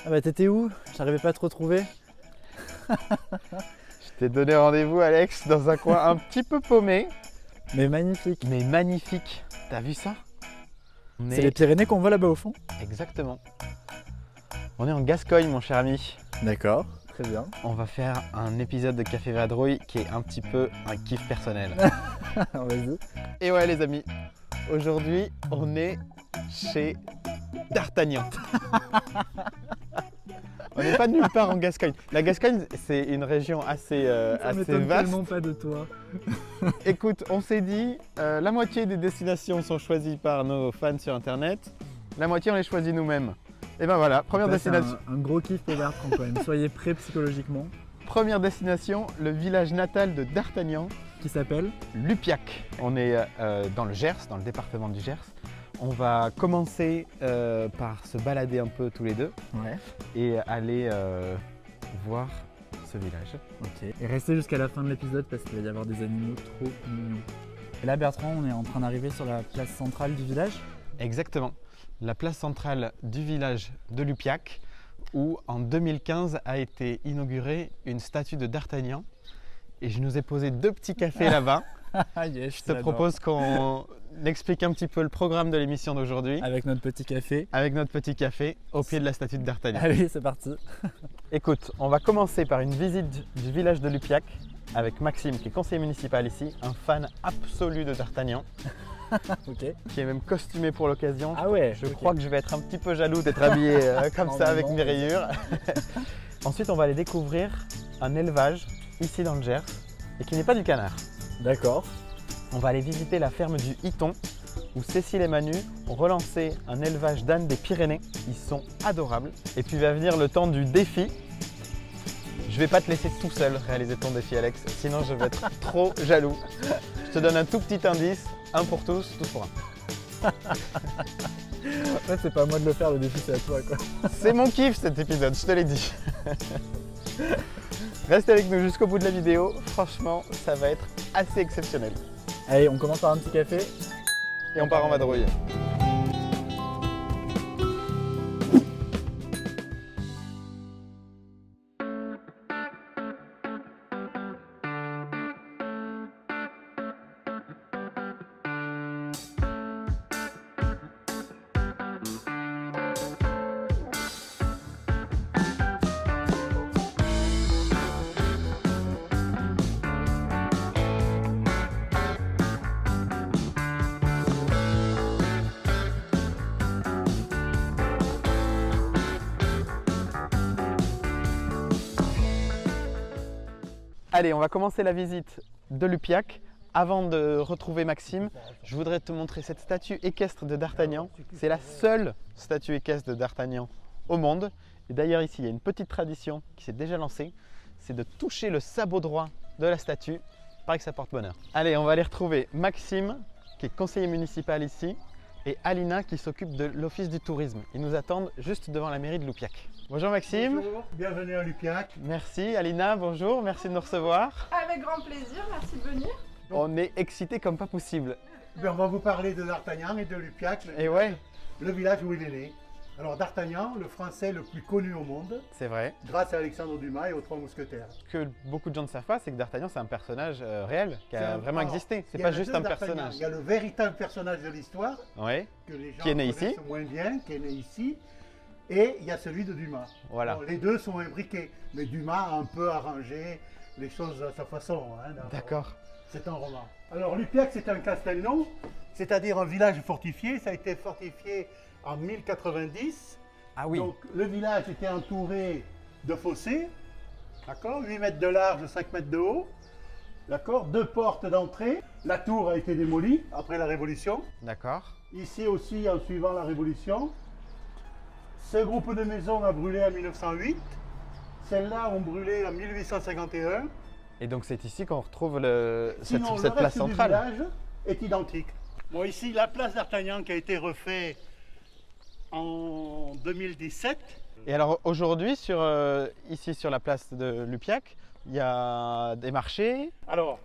Ah bah t'étais où? J'arrivais pas à te retrouver. Je t'ai donné rendez-vous, Alex, dans un coin un petit peu paumé, Mais magnifique. mais magnifique. T'as vu ça? C'est les Pyrénées qu'on voit là-bas au fond? Exactement. On est en Gascogne, mon cher ami. D'accord, très bien. On va faire un épisode de Café Vadrouille qui est un petit peu un kiff personnel. Vas-y. Et ouais, les amis, aujourd'hui, on est chez D'Artagnan. On n'est pas nulle part en Gascogne. La Gascogne, c'est une région assez vaste. Tellement pas de toi. Écoute, on s'est dit, la moitié des destinations sont choisies par nos fans sur internet, la moitié on les choisit nous-mêmes. Et ben voilà, première destination. Un gros kiff pour Bertrand quand même. Soyez prêts psychologiquement. Première destination, le village natal de D'Artagnan, Qui s'appelle? Lupiac. On est dans le Gers, dans le département du Gers. On va commencer par se balader un peu tous les deux Ouais. et aller voir ce village. Ok. Et restez jusqu'à la fin de l'épisode parce qu'il va y avoir des animaux trop mignons. Et là Bertrand, on est en train d'arriver sur la place centrale du village. Exactement. La place centrale du village de Lupiac, où en 2015 a été inaugurée une statue de D'Artagnan. Et je nous ai posé 2 petits cafés là-bas. Yes, Je te propose qu'on explique un petit peu le programme de l'émission d'aujourd'hui avec notre petit café. avec notre petit café au pied de la statue de D'Artagnan. Allez, c'est parti. Écoute, on va commencer par une visite du village de Lupiac avec Maxime, qui est conseiller municipal ici, un fan absolu de D'Artagnan, Ok. qui est même costumé pour l'occasion. Ah ouais. Je crois que je vais être un petit peu jaloux d'être habillé comme ça avec mes rayures. Ensuite, on va aller découvrir un élevage ici dans le Gers et qui n'est pas du canard. D'accord. On va aller visiter la ferme du Hiton où Cécile et Manu ont relancé un élevage d'ânes des Pyrénées. Ils sont adorables. Et puis va venir le temps du défi. Je vais pas te laisser tout seul réaliser ton défi, Alex, sinon je vais être trop jaloux. Je te donne un tout petit indice, un pour tous pour un. En fait, c'est pas à moi de le faire, le défi c'est à toi quoi. C'est mon kiff cet épisode, je te l'ai dit. Reste avec nous jusqu'au bout de la vidéo, franchement ça va être assez exceptionnel. Allez, on commence par un petit café. Et on part en vadrouille. Allez, on va commencer la visite de Lupiac. Avant de retrouver Maxime, je voudrais te montrer cette statue équestre de D'Artagnan. C'est la seule statue équestre de D'Artagnan au monde. Et d'ailleurs ici, il y a une petite tradition qui s'est déjà lancée, c'est de toucher le sabot droit de la statue. Il paraît que ça porte bonheur. Allez, on va aller retrouver Maxime, qui est conseiller municipal ici, et Alina, qui s'occupe de l'office du tourisme. Ils nous attendent juste devant la mairie de Lupiac. Bonjour Maxime. Bonjour, bienvenue à Lupiac. Merci Alina, bonjour, merci de nous recevoir. Avec grand plaisir, merci de venir. On est excités comme pas possible. On va vous parler de D'Artagnan et de Lupiac, Et ouais, le village où il est né. Alors D'Artagnan, le français le plus connu au monde, c'est vrai. grâce à Alexandre Dumas et aux Trois Mousquetaires. Ce que beaucoup de gens ne savent pas, c'est que D'Artagnan, c'est un personnage réel, qui C'est a un- vraiment alors, existé. C'est il y pas a juste deux un D'Artagnan. personnage. Il y a le véritable personnage de l'histoire, Ouais, que les gens Qui est né connaissent ici. moins bien, qui est né ici. Et il y a celui de Dumas. voilà. Bon, les deux sont imbriqués, mais Dumas a un peu arrangé les choses à sa façon. D'accord. C'est un roman. Alors Lupiac, c'est un castelnau, c'est-à-dire un village fortifié. Ça a été fortifié en 1090. Ah oui, Donc le village était entouré de fossés, d'accord, 8 mètres de large, 5 mètres de haut, d'accord, 2 portes d'entrée. La tour a été démolie après la Révolution. d'accord. Ici aussi, en suivant la Révolution. Ce groupe de maisons a brûlé en 1908. Celles-là ont brûlé en 1851. Et donc c'est ici qu'on retrouve Sinon, cette le place reste centrale. du village est identique. Bon, ici, la place d'Artagnan qui a été refaite en 2017. Et alors aujourd'hui, ici sur la place de Lupiac, il y a des marchés. Alors,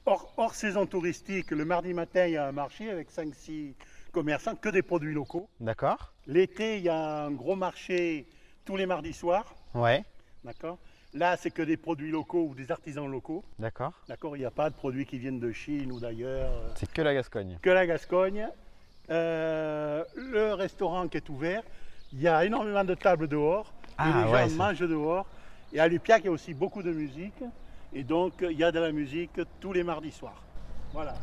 hors saison touristique, le mardi matin, il y a un marché avec 5-6 commerçants, que des produits locaux. D'accord. L'été, il y a un gros marché tous les mardis soirs. Ouais. D'accord. Là, c'est que des produits locaux ou des artisans locaux. D'accord. D'accord. Il n'y a pas de produits qui viennent de Chine ou d'ailleurs. C'est que la Gascogne. Que la Gascogne. Le restaurant qui est ouvert. Il y a énormément de tables dehors. Ah, et les ouais, gens mangent dehors. Et à Lupiac, il y a aussi beaucoup de musique. Et donc, il y a de la musique tous les mardis soirs. Voilà.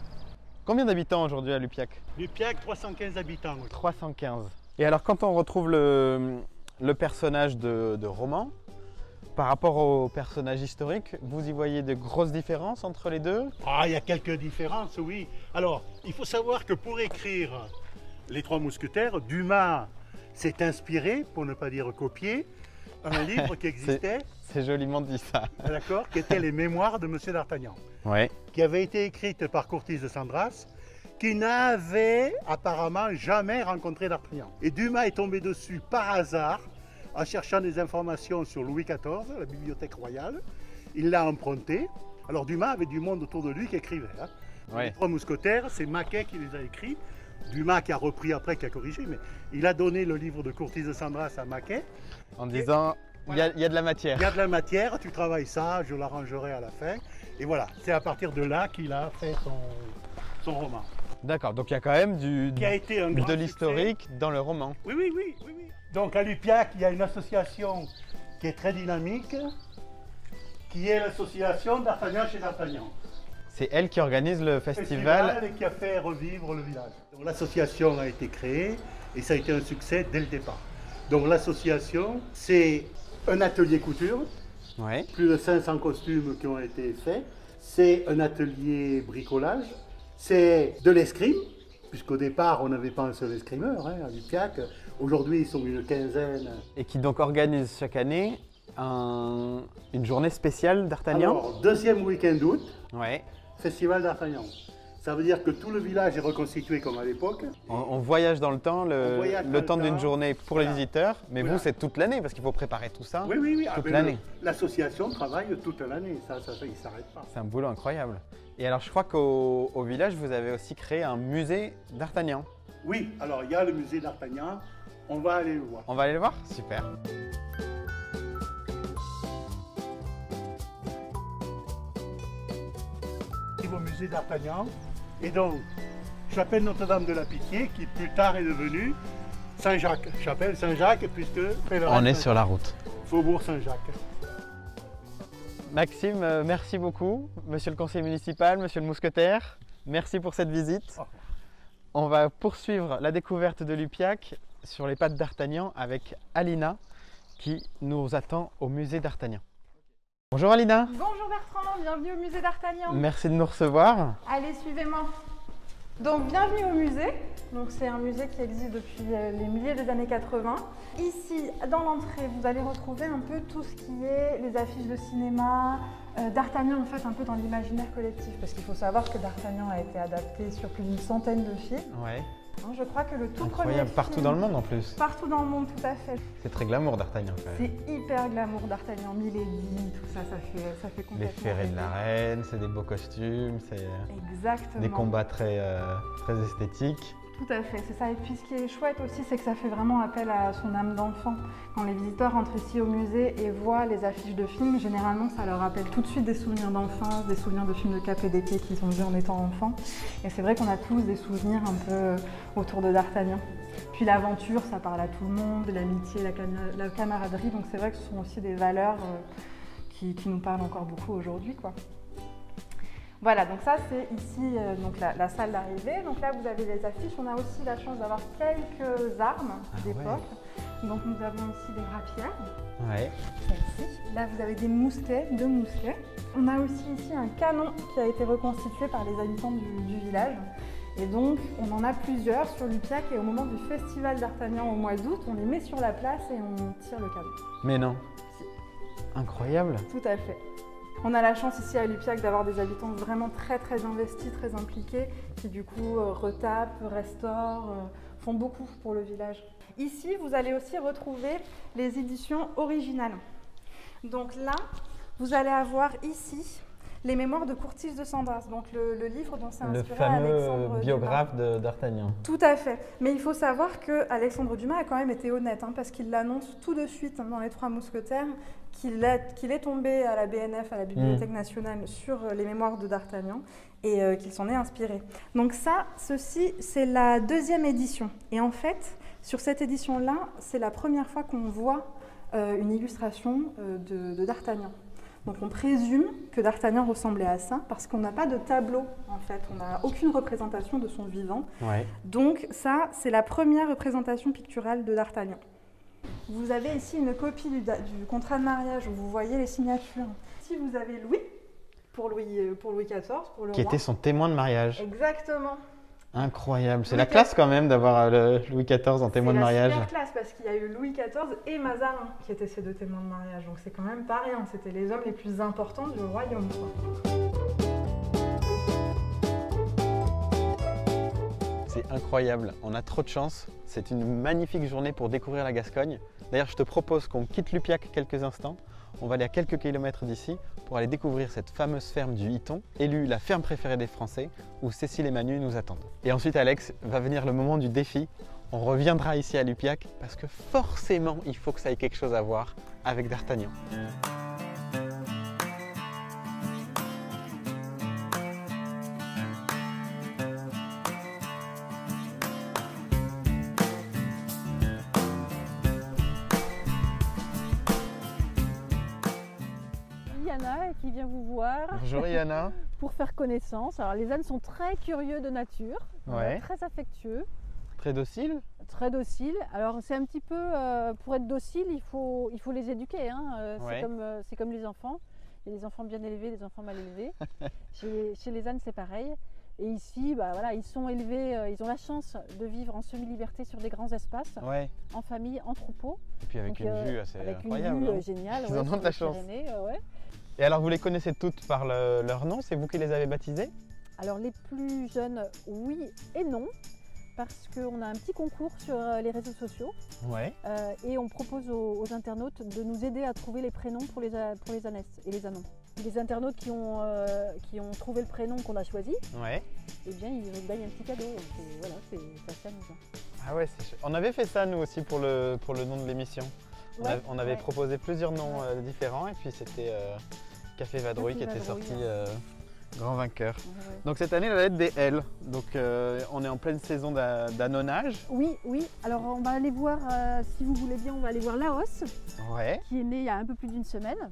Combien d'habitants aujourd'hui à Lupiac? Lupiac, 315 habitants. 315. Et alors quand on retrouve le personnage de roman, par rapport au personnage historique, vous y voyez de grosses différences entre les deux? Ah, il y a quelques différences, oui. Alors, il faut savoir que pour écrire Les Trois Mousquetaires, Dumas s'est inspiré, pour ne pas dire copié, un livre qui existait, C'est joliment dit ça. d'accord, qui était les Mémoires de Monsieur d'Artagnan, Ouais. qui avait été écrite par Courtis de Sandras, qui n'avait apparemment jamais rencontré d'Artagnan. Et Dumas est tombé dessus par hasard, en cherchant des informations sur Louis XIV, la bibliothèque royale. Il l'a emprunté. Alors Dumas avait du monde autour de lui qui écrivait. Hein. Ouais. Les Trois Mousquetaires, c'est Maquet qui les a écrits. Dumas qui a repris après, qui a corrigé, mais il a donné le livre de Courtis de Sandras à Maquet. En disant, il y a de la matière. Il y a de la matière, tu travailles ça, je l'arrangerai à la fin. Et voilà, c'est à partir de là qu'il a fait son roman. D'accord, donc il y a quand même Qui a été un grand de succès. l'historique dans le roman. Oui, oui, oui, oui, oui. Donc à Lupiac, il y a une association qui est très dynamique, qui est l'association d'Artagnan chez D'Artagnan. C'est elle qui organise le festival. Et qui a fait revivre le village. Donc, l'association a été créée et ça a été un succès dès le départ. Donc l'association, c'est un atelier couture, Ouais. plus de 500 costumes qui ont été faits. C'est un atelier bricolage, c'est de l'escrime, puisqu'au départ on n'avait pas un seul escrimeur à Lupiac. Aujourd'hui ils sont une quinzaine. Et qui donc organise chaque année une journée spéciale d'Artagnan. Alors, deuxième week-end d'août, Ouais. festival d'Artagnan. Ça veut dire que tout le village est reconstitué comme à l'époque. On voyage dans le temps, On voyage dans le le temps d'une temps. journée pour les Voilà. visiteurs, mais Voilà. vous c'est toute l'année parce qu'il faut préparer tout ça. Oui, oui, oui. Toute ben, l'année. L'association travaille toute l'année, ça il ne s'arrête pas. C'est un boulot incroyable. Et alors je crois qu'au village vous avez aussi créé un musée d'Artagnan. Oui, alors il y a le musée d'Artagnan, on va aller le voir. On va aller le voir? Super. Au musée d'Artagnan. Et donc, chapelle Notre-Dame de la Pitié, qui plus tard est devenue Saint-Jacques. Chapelle Saint-Jacques, puisque On est sur la route. Faubourg Saint-Jacques. Maxime, merci beaucoup. Monsieur le conseiller municipal, monsieur le mousquetaire, merci pour cette visite. Oh. On va poursuivre la découverte de Lupiac sur les pattes d'Artagnan avec Alina qui nous attend au musée d'Artagnan. Bonjour Alina, Bonjour Bertrand, bienvenue au musée d'Artagnan. merci de nous recevoir. Allez, suivez-moi. Donc, bienvenue au musée. Donc, c'est un musée qui existe depuis les milliers des années 80. Ici, dans l'entrée, vous allez retrouver un peu tout ce qui est les affiches de cinéma, d'Artagnan en fait un peu dans l'imaginaire collectif. Parce qu'il faut savoir que d'Artagnan a été adapté sur plus d'une centaine de films. Ouais, Hein, je crois que le tout incroyable, premier partout film- dans le monde en plus. Partout dans le monde, tout à fait. C'est très glamour d'Artagnan quand même. C'est hyper glamour d'Artagnan, Milady, tout ça, ça fait Les complètement ferrets de la rêver. reine, c'est des beaux costumes, c'est Exactement. des combats très esthétiques. Tout à fait, c'est ça. Et puis ce qui est chouette aussi, c'est que ça fait vraiment appel à son âme d'enfant. Quand les visiteurs rentrent ici au musée et voient les affiches de films, généralement ça leur rappelle tout de suite des souvenirs d'enfance, des souvenirs de films de cap et d'épée qu'ils ont vus en étant enfants. Et c'est vrai qu'on a tous des souvenirs un peu autour de D'Artagnan. Puis l'aventure, ça parle à tout le monde, l'amitié, la camaraderie. Donc c'est vrai que ce sont aussi des valeurs qui nous parlent encore beaucoup aujourd'hui, quoi. Voilà, donc ça c'est ici donc la salle d'arrivée. Donc là vous avez les affiches. On a aussi la chance d'avoir quelques armes d'époque. Donc nous avons ici des rapières, Ouais. celle-ci. Là vous avez des mousquets, 2 mousquets. On a aussi ici un canon qui a été reconstitué par les habitants du village. Et donc on en a plusieurs sur Lupiac et au moment du festival d'Artagnan au mois d'août, on les met sur la place et on tire le canon. Mais non. Si. Incroyable. Tout à fait. On a la chance ici à Lupiac d'avoir des habitants vraiment très investis, très impliqués, qui du coup retapent, restaurent, font beaucoup pour le village. Ici, vous allez aussi retrouver les éditions originales. Donc là, vous allez avoir ici Les mémoires de Courtis de Sandras, donc le livre dont s'est Le inspiré Alexandre fameux Dumas. biographe d'Artagnan. Tout à fait. Mais il faut savoir que Alexandre Dumas a quand même été honnête, parce qu'il l'annonce tout de suite dans Les Trois Mousquetaires, qu'il est tombé à la BNF, à la Bibliothèque nationale, sur les mémoires de d'Artagnan et qu'il s'en est inspiré. Donc ceci, c'est la 2e édition. Et en fait, sur cette édition-là, c'est la première fois qu'on voit une illustration de d'Artagnan. Donc on présume que d'Artagnan ressemblait à ça parce qu'on n'a pas de tableau en fait, on n'a aucune représentation de son vivant. Ouais. Donc ça, c'est la première représentation picturale de d'Artagnan. Vous avez ici une copie du contrat de mariage où vous voyez les signatures. Ici vous avez Louis, pour Louis XIV, pour le Qui roi. était son témoin de mariage. Exactement. Incroyable, c'est Louis la classe quand même d'avoir Louis XIV en témoin de mariage. C'est la super classe parce qu'il y a eu Louis XIV et Mazarin qui étaient ces 2 témoins de mariage. Donc c'est quand même pas rien, c'était les hommes les plus importants du royaume, quoi. C'est incroyable, on a trop de chance. C'est une magnifique journée pour découvrir la Gascogne. D'ailleurs, je te propose qu'on quitte Lupiac quelques instants. On va aller à quelques kilomètres d'ici pour aller découvrir cette fameuse ferme du Hiton, élue la ferme préférée des Français, où Cécile et Manu nous attendent. Et ensuite, Alex, va venir le moment du défi. On reviendra ici à Lupiac parce que forcément, il faut que ça ait quelque chose à voir avec d'Artagnan. Yana qui vient vous voir Bonjour Yana. pour faire connaissance. Alors les ânes sont très curieux de nature, Ouais. très affectueux, Très docile. très dociles. Alors c'est un petit peu, pour être docile, il faut les éduquer. Ouais. C'est comme les enfants. Il y a des enfants bien élevés, des enfants mal élevés. Chez les ânes c'est pareil. Et ici, voilà, ils sont élevés, ils ont la chance de vivre en semi-liberté sur des grands espaces, Ouais. en famille, en troupeau. Et puis avec Donc, une vue assez avec incroyable. une vue hein. géniale. Ils en ont sur de la les chance. Pyrénées, ouais. Et alors, vous les connaissez toutes par leur nom? C'est vous qui les avez baptisées? Alors les plus jeunes, oui et non, parce qu'on a un petit concours sur les réseaux sociaux Ouais. et on propose aux internautes de nous aider à trouver les prénoms pour les ânesses et les anons. Les internautes qui ont trouvé le prénom qu'on a choisi, Ouais. eh bien ils gagnent un petit cadeau. Voilà, c'est assez amusant. Ah ouais, on avait fait ça nous aussi pour le nom de l'émission. Ouais, On avait ouais. proposé plusieurs noms différents et puis c'était Café Vadrouille qui Café était Vadrouille, sorti grand vainqueur. Ouais. Donc cette année, la lettre des L. Donc on est en pleine saison d'annonnage. Oui, oui. Alors on va aller voir, si vous voulez bien, on va aller voir Laos, Ouais. qui est né il y a un peu plus d'une semaine.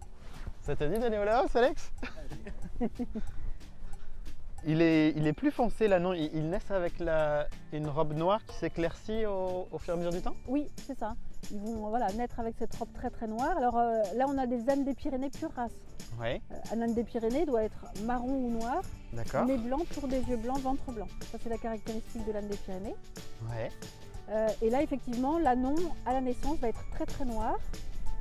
Ça te dit d'aller au Laos, Alex? Il est plus foncé là, non? Ils naissent avec une robe noire qui s'éclaircit au fur et à mesure du temps? Oui, c'est ça. Ils vont naître avec cette robe très très noire. Alors là, on a des ânes des Pyrénées pure race. Ouais, Un âne des Pyrénées doit être marron ou noir, d'accord. nez blanc, tour des yeux blancs, ventre blanc. Ça, c'est la caractéristique de l'âne des Pyrénées. Ouais. Et là, effectivement, l'anon à la naissance va être très très noir.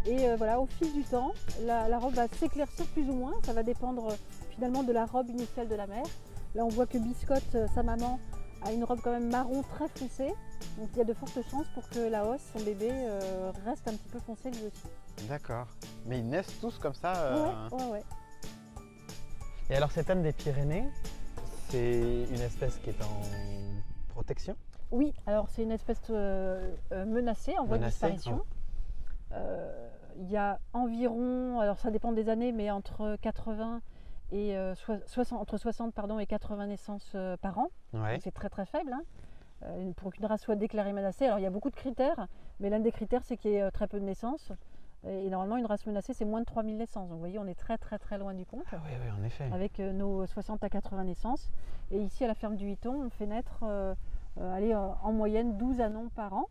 Et voilà, au fil du temps, la robe va s'éclaircir plus ou moins. Ça va dépendre finalement de la robe initiale de la mère. Là, on voit que Biscotte, sa maman, a une robe quand même marron très foncée. Donc il y a de fortes chances pour que Laos, son bébé, reste un petit peu foncé lui aussi. D'accord. Mais ils naissent tous comme ça Ouais. Et alors cette âne des Pyrénées, c'est une espèce qui est en protection? Oui, alors c'est une espèce menacée, en voie de Menacée, disparition. Il y a environ, alors ça dépend des années, mais entre 80 et 60 et 80 naissances par an. Ouais. Donc c'est très très faible pour qu'une race soit déclarée menacée. Alors il y a beaucoup de critères, mais l'un des critères c'est qu'il y ait très peu de naissances. Et normalement une race menacée c'est moins de 3000 naissances. Donc vous voyez, on est très très très loin du compte. Ah oui, oui, en effet. Avec nos 60 à 80 naissances. Et ici à la ferme du Hiton, on fait naître en moyenne 12 anons par an.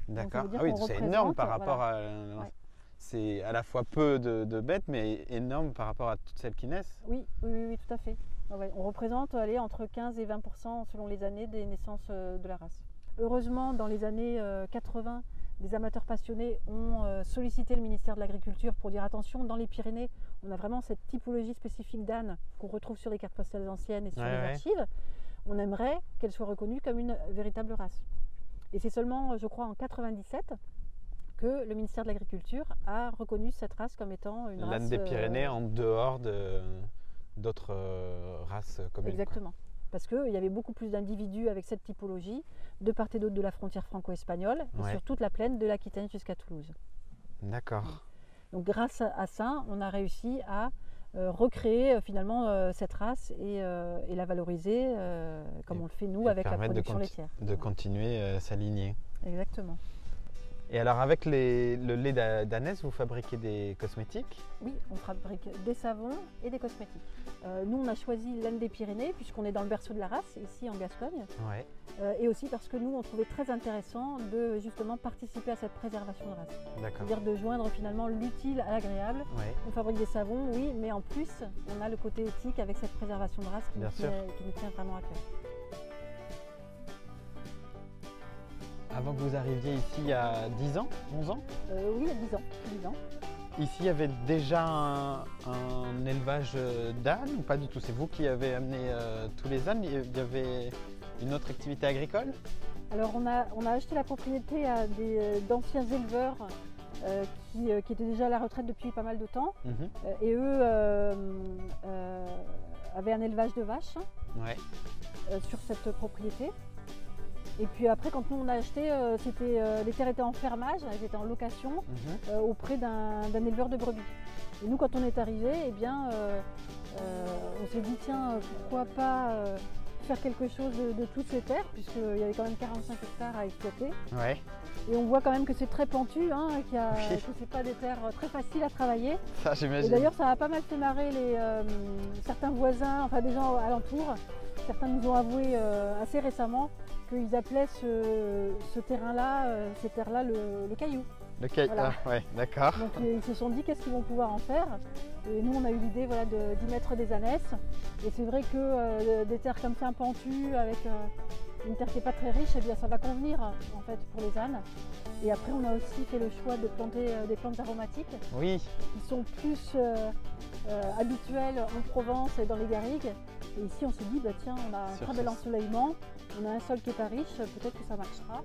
D'accord. Donc, ça Ah veut oui, dire qu'on c'est énorme par représente, rapport à... Ouais. C'est à la fois peu de bêtes, mais énorme par rapport à toutes celles qui naissent. Oui, tout à fait. Ouais, on représente entre 15 et 20% selon les années des naissances de la race. Heureusement, dans les années 80, des amateurs passionnés ont sollicité le ministère de l'Agriculture pour dire attention, dans les Pyrénées, on a vraiment cette typologie spécifique d'âne qu'on retrouve sur les cartes postales anciennes et sur les archives. On aimerait qu'elle soit reconnue comme une véritable race. Et c'est seulement, je crois, en 97 que le ministère de l'Agriculture a reconnu cette race comme étant une race... L'âne des Pyrénées en dehors d'autres races communes. Exactement. Parce qu'il y avait beaucoup plus d'individus avec cette typologie de part et d'autre de la frontière franco-espagnole et sur toute la plaine de l'Aquitaine jusqu'à Toulouse. D'accord. Donc grâce à ça, on a réussi à recréer finalement cette race et la valoriser comme on le fait nous avec la production laitière. De continuer sa lignée. Exactement. Et alors avec le lait d'ânesse, vous fabriquez des cosmétiques? Oui, on fabrique des savons et des cosmétiques. Nous, on a choisi l'Aisne des Pyrénées puisqu'on est dans le berceau de la race, ici en Gascogne. Ouais. Et aussi parce que nous, on trouvait très intéressant de justement participer à cette préservation de race. D'accord. C'est-à-dire de joindre finalement l'utile à l'agréable. Ouais. On fabrique des savons, oui, mais en plus, on a le côté éthique avec cette préservation de race qui nous tient vraiment à cœur. Avant que vous arriviez ici il y a 10 ans, 11 ans? Oui, il y a 10 ans. 10 ans. Ici, il y avait déjà un élevage d'ânes ou pas du tout? C'est vous qui avez amené tous les ânes? Il y avait une autre activité agricole? Alors, on a acheté la propriété à d'anciens éleveurs qui étaient déjà à la retraite depuis pas mal de temps. Et eux avaient un élevage de vaches sur cette propriété. Et puis après, quand nous on a acheté, les terres étaient en fermage, elles étaient en location auprès d'un éleveur de brebis. Et nous, quand on est arrivé, eh bien, on s'est dit tiens, pourquoi pas faire quelque chose de toutes ces terres, puisqu'il y avait quand même 45 hectares à exploiter. Ouais. Et on voit quand même que c'est très pentu, hein, que c'est pas des terres très faciles à travailler. Ça, j'imagine. Et d'ailleurs, ça a pas mal fait marrer certains voisins, enfin des gens alentours. Certains nous ont avoué assez récemment qu'ils appelaient ce terrain-là, ces terres-là, le caillou. Le caillou, voilà. Ah, ouais, d'accord. Donc ils se sont dit qu'est-ce qu'ils vont pouvoir en faire. Et nous, on a eu l'idée voilà, d'y mettre des ânesses. Et c'est vrai que des terres comme ça pentues, avec une terre qui n'est pas très riche, eh bien, ça va convenir en fait pour les ânes. Et après, on a aussi fait le choix de planter des plantes aromatiques qui sont plus habituelles en Provence et dans les garrigues. Et ici, on s'est dit, bah, tiens, on a un très bel ensoleillement, on a un sol qui n'est pas riche, peut-être que ça marchera.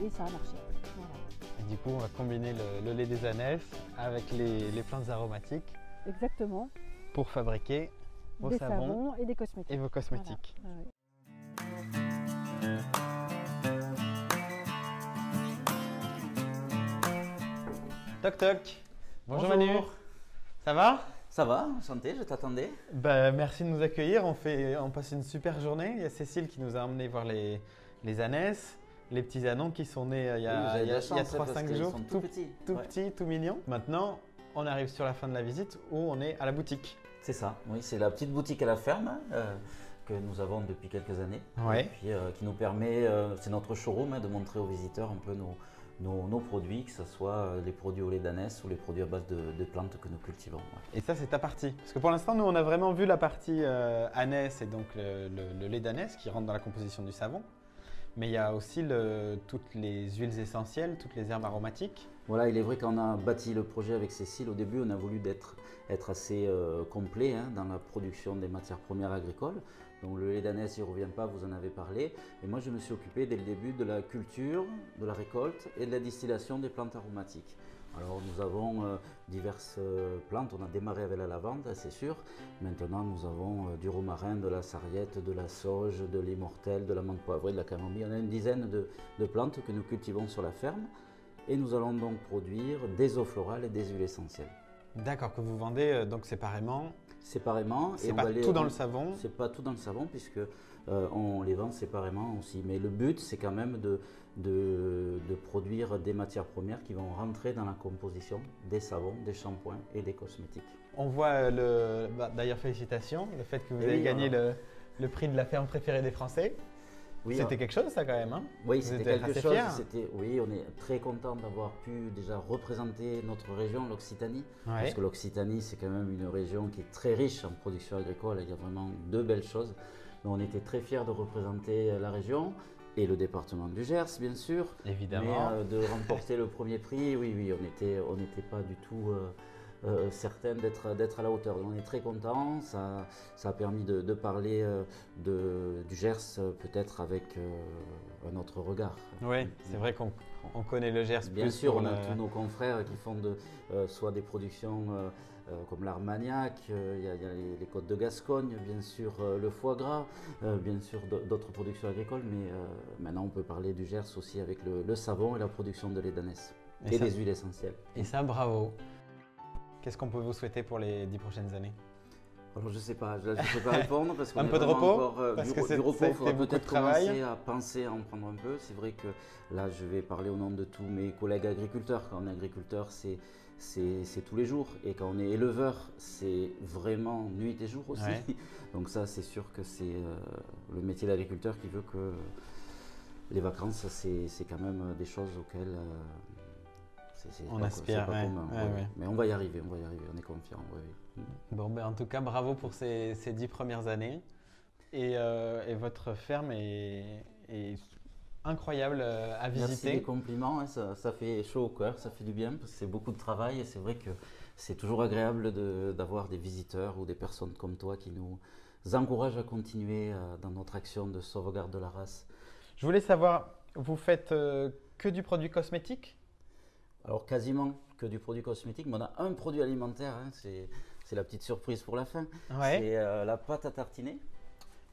Et ça a marché. Voilà. Et du coup, on va combiner le lait des ânesses avec les plantes aromatiques. Exactement. Pour fabriquer vos savons et des cosmétiques. Et vos cosmétiques. Voilà. Ouais. Toc toc. Bonjour Manu. Ça va? Ça va, enchanté, je t'attendais. Bah, merci de nous accueillir, on passe une super journée. Il y a Cécile qui nous a emmené voir les ânesses, les petits ânons qui sont nés il y a 3-5 jours, tout petits, petits, tout mignons. Maintenant, on arrive sur la fin de la visite où on est à la boutique. C'est ça, oui, c'est la petite boutique à la ferme que nous avons depuis quelques années. Ouais. Et puis qui nous permet, c'est notre showroom, de montrer aux visiteurs un peu nos produits, que ce soit les produits au lait d'ânesse ou les produits à base de plantes que nous cultivons. Ouais. Et ça, c'est ta partie. Parce que pour l'instant, nous, on a vraiment vu la partie ânesse et donc le lait d'ânesse qui rentre dans la composition du savon. Mais il y a aussi toutes les huiles essentielles, toutes les herbes aromatiques. Voilà, il est vrai qu'on a bâti le projet avec Cécile. Au début, on a voulu être assez complet dans la production des matières premières agricoles. Donc le lait d'ânesse, il ne revient pas, vous en avez parlé. Et moi, je me suis occupé dès le début de la culture, de la récolte et de la distillation des plantes aromatiques. Alors nous avons diverses plantes, on a démarré avec la lavande, c'est sûr. Maintenant nous avons du romarin, de la sarriette, de la sauge, de l'immortelle, de la menthe poivrée, de la camomille. On a une dizaine de plantes que nous cultivons sur la ferme et nous allons donc produire des eaux florales et des huiles essentielles. D'accord, que vous vendez donc séparément. Séparément. C'est pas tout dans le savon. C'est pas tout dans le savon puisque on les vend séparément aussi. Mais le but c'est quand même de produire des matières premières qui vont rentrer dans la composition des savons, des shampoings et des cosmétiques. On voit d'ailleurs félicitations, le fait que vous avez gagné le prix de la ferme préférée des Français. Oui, c'était quelque chose ça quand même, hein? Oui, c'était quelque chose. Oui, on est très content d'avoir pu déjà représenter notre région, l'Occitanie. Ouais. Parce que l'Occitanie, c'est quand même une région qui est très riche en production agricole. Il y a vraiment de belles choses. Donc on était très fiers de représenter la région et le département du Gers, bien sûr. Évidemment. Mais de remporter le premier prix, oui, on n'était pas du tout certains d'être à la hauteur. Donc on est très contents, ça a permis de parler du Gers peut-être avec un autre regard. Oui, c'est vrai qu'on On connaît le Gers Bien plus sûr, pour on a tous nos confrères qui font soit des productions comme l'Armagnac, il y a les côtes de Gascogne, bien sûr le foie gras, bien sûr d'autres productions agricoles, mais maintenant on peut parler du Gers aussi avec le savon et la production de lait d'ânesse et des huiles essentielles. Et ça, bravo. Qu'est-ce qu'on peut vous souhaiter pour les 10 prochaines années? Alors je ne sais pas, je ne peux pas répondre parce qu'on Un est peu de vraiment repos, encore parce que du repos, ça a il faudra été beaucoup de peut-être travail. commencer à penser à en prendre un peu. C'est vrai que là je vais parler au nom de tous mes collègues agriculteurs. Quand on est agriculteur, c'est tous les jours, et quand on est éleveur, c'est vraiment nuit et jour aussi. Ouais. Donc ça, c'est sûr que c'est le métier d'agriculteur qui veut que les vacances, c'est quand même des choses auxquelles On aspire, c'est pas ouais, commun, ouais, ouais. ouais. Mais on va y arriver, on est confiant. Bon, ben, en tout cas, bravo pour ces 10 premières années. Et votre ferme est incroyable à visiter. Merci des compliments, hein, ça fait chaud au cœur, ça fait du bien parce que c'est beaucoup de travail et c'est vrai que c'est toujours agréable d'avoir des visiteurs ou des personnes comme toi qui nous encouragent à continuer dans notre action de sauvegarde de la race. Je voulais savoir, vous faites que du produit cosmétique? Alors quasiment que du produit cosmétique, mais on a un produit alimentaire, hein, c'est la petite surprise pour la fin. Ouais. C'est la pâte à tartiner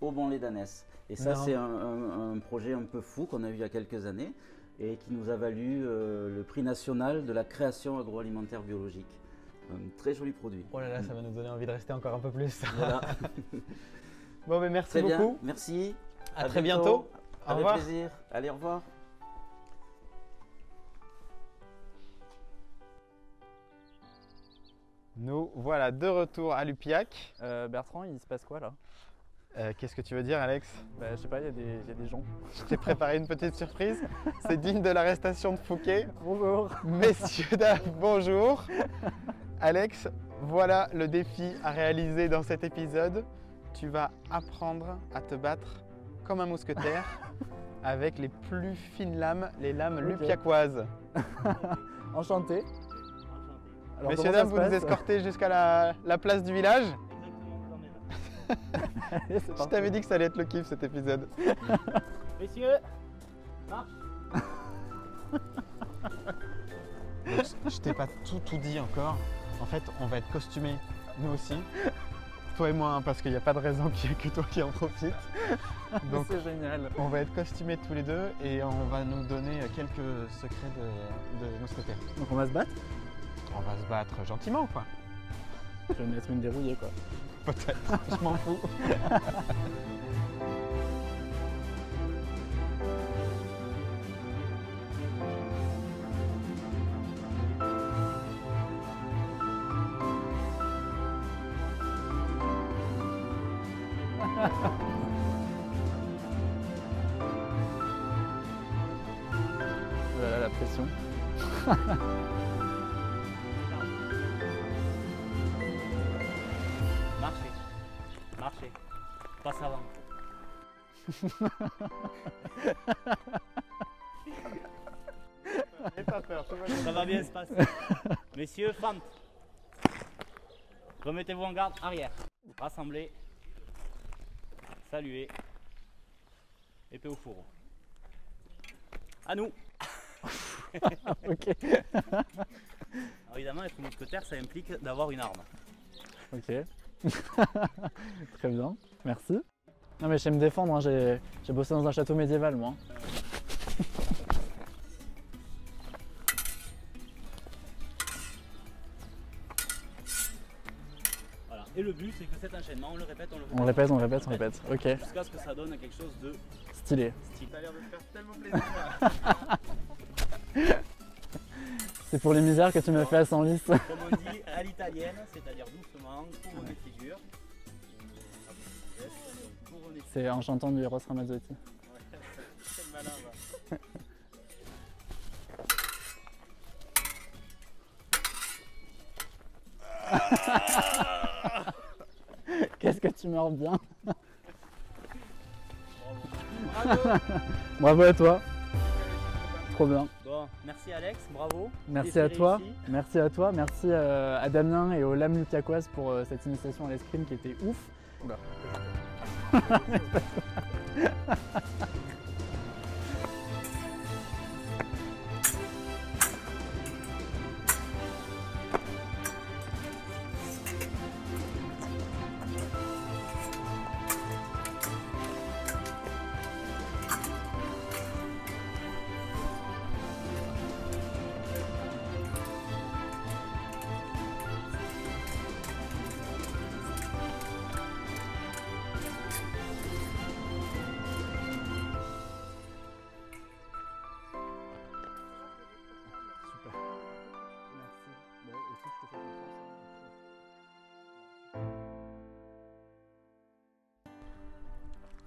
au bon lait d'ânesse. Et ça, c'est un projet un peu fou qu'on a eu il y a quelques années et qui nous a valu le prix national de la création agroalimentaire biologique. Un très joli produit. Oh là là, ça va nous donner envie de rester encore un peu plus. Voilà. Bon, mais merci Très bien, beaucoup. merci. À très bientôt. Au Avec revoir. plaisir. Allez, au revoir. Nous voilà de retour à Lupiac. Bertrand, il se passe quoi là? Qu'est-ce que tu veux dire, Alex? Je sais pas, il y a des gens. Je t'ai préparé une petite surprise. C'est digne de l'arrestation de Fouquet. Bonjour. Messieurs, dames, bonjour. Alex, voilà le défi à réaliser dans cet épisode. Tu vas apprendre à te battre comme un mousquetaire avec les plus fines lames, les lames lupiacoises. Enchanté. Alors, Messieurs, comment ça dames, se vous nous passe? escortez jusqu'à la place du village. Allez, c'est Je parti. t'avais dit que ça allait être le kiff cet épisode. Messieurs, marche. Je t'ai pas tout dit encore. En fait, on va être costumés, nous aussi. Toi et moi, hein, parce qu'il n'y a pas de raison qu'il n'y ait que toi qui en profite. Donc, c'est génial. on va être costumés tous les deux et on va nous donner quelques secrets de mousquetaires. Donc on va se battre? On va se battre gentiment, quoi. Je vais me mettre une dérouillée quoi. Peut-être, je m'en fous. Voilà la pression. Marchez. Marchez. Passe avant. N'aie pas peur, tout va bien. Ça va bien se passer. Messieurs, fente. Remettez-vous en garde arrière. Rassemblez. Saluez. Épée au fourreau. À nous. Ok. Alors évidemment, être mousquetaire, ça implique d'avoir une arme. Ok. Très bien. Merci. Non mais je sais me défendre, hein. J'ai bossé dans un château médiéval moi. Voilà. Et le but, c'est que cet enchaînement, on le répète, on le répète. On répète, on répète, on répète. Ok. Jusqu'à ce que ça donne quelque chose de Stylé. style. Ça a l'air de me faire tellement plaisir. C'est pour les misères que tu me fais à 100 listes. Comme on dit à l'italienne, c'est-à-dire doucement, couronner figure. Couronner figure. C'est en chantant du Eros Ramazzotti. Quel malin, va. Qu'est-ce que tu meurs bien. Bravo. Bravo à toi. Trop bien. Bon, merci Alex, bravo. Merci Défi à toi. réussi. Merci à toi. Merci à Damien et aux lames lupiacoises pour cette initiation à l'escrime qui était ouf. Oula.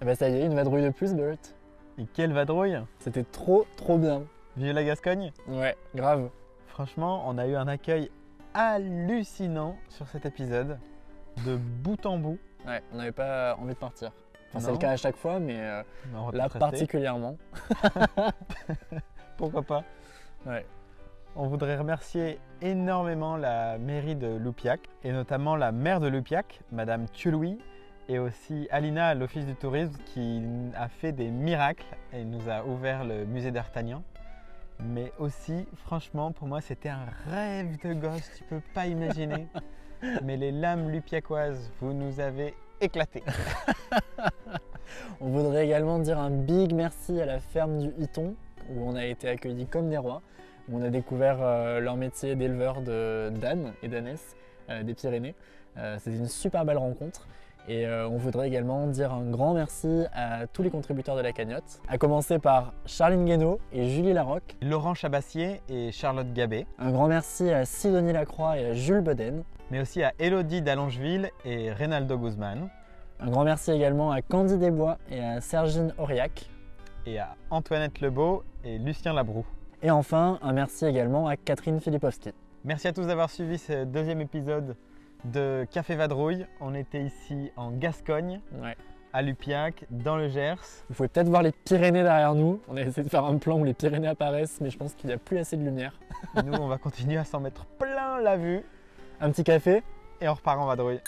Eh ben ça y est, une vadrouille de plus, Bert. Et quelle vadrouille! C'était trop bien. Vive la Gascogne! Ouais, grave. Franchement, on a eu un accueil hallucinant sur cet épisode, de bout en bout. Ouais, on n'avait pas envie de partir. Enfin, c'est Non. le cas à chaque fois, mais On va là peut-être rester. particulièrement. Pourquoi pas? Ouais. On voudrait remercier énormément la mairie de Loupiac et notamment la maire de Loupiac, Madame Thulouis, et aussi Alina à l'Office du tourisme qui a fait des miracles et nous a ouvert le musée d'Artagnan. Mais aussi, franchement, pour moi, c'était un rêve de gosse, tu peux pas imaginer. Mais les lames lupiacoises, vous nous avez éclatés. On voudrait également dire un big merci à la ferme du Hiton, où on a été accueillis comme des rois, où on a découvert leur métier d'éleveur d'ânes et d'ânesses des Pyrénées. C'était une super belle rencontre. Et on voudrait également dire un grand merci à tous les contributeurs de la cagnotte, à commencer par Charline Guénaud et Julie Larocque. Laurent Chabassier et Charlotte Gabet. Un grand merci à Sidonie Lacroix et à Jules Boden. Mais aussi à Elodie d'Allongeville et Reynaldo Guzman. Un grand merci également à Candy Desbois et à Sergine Auriac. Et à Antoinette Lebeau et Lucien Labroux. Et enfin, un merci également à Catherine Filipowski. Merci à tous d'avoir suivi ce deuxième épisode de Café Vadrouille. On était ici en Gascogne, Ouais. à Loupiac, dans le Gers. Vous pouvez peut-être voir les Pyrénées derrière nous. On a essayé de faire un plan où les Pyrénées apparaissent, mais je pense qu'il n'y a plus assez de lumière. Nous, on va continuer à s'en mettre plein la vue Un petit café. et on repart en vadrouille.